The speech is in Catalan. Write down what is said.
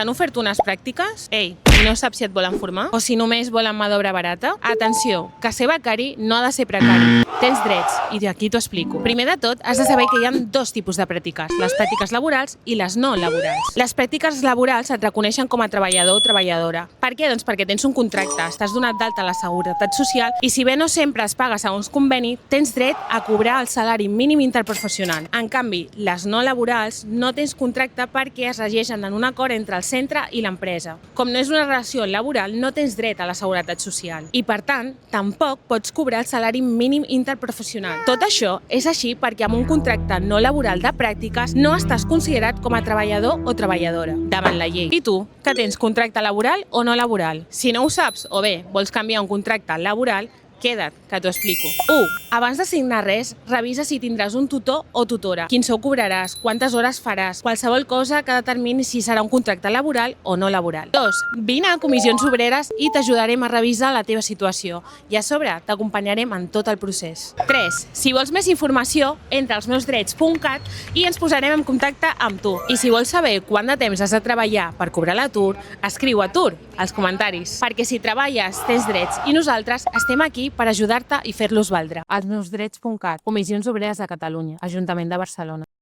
T'han ofert unes pràctiques? Ei, i no saps si et volen formar? O si només volen mà d'obra barata? Atenció, que ser becari no ha de ser precari. Tens drets, i d'aquí t'ho explico. Primer de tot, has de saber que hi ha dos tipus de pràctiques, les pràctiques laborals i les no laborals. Les pràctiques laborals et reconeixen com a treballador o treballadora. Per què? Doncs perquè tens un contracte, estàs donat d'alta a la Seguretat Social i si bé no sempre es paga segons conveni, tens dret a cobrar el salari mínim interprofessional. En canvi, les no laborals no tens contracte perquè es regeixen en un acord entre el centre i l'empresa. Com no és una relació laboral, no tens dret a la Seguretat Social i, per tant, tampoc pots cobrar el salari mínim interprofessional. Tot això és així perquè amb un contracte no laboral de pràctiques no estàs considerat com a treballador o treballadora davant la llei. I tu, que tens contracte laboral o no laboral? Si no ho saps o bé vols canviar un contracte laboral, queda't, que t'ho explico. 1. Abans de signar res, revisa si tindràs un tutor o tutora. Quin sou cobraràs, quantes hores faràs, qualsevol cosa que determini si serà un contracte laboral o no laboral. 2. Vine a Comissions Obreres i t'ajudarem a revisar la teva situació i a sobre t'acompanyarem en tot el procés. 3. Si vols més informació, entra als meusdrets.cat i ens posarem en contacte amb tu. I si vols saber quant de temps has de treballar per cobrar l'atur, escriu atur als comentaris. Perquè si treballes, tens drets i nosaltres estem aquí per ajudar-te i fer-los valdre. Als meusdrets.cat, Comissions Obreres de Catalunya, Ajuntament de Barcelona.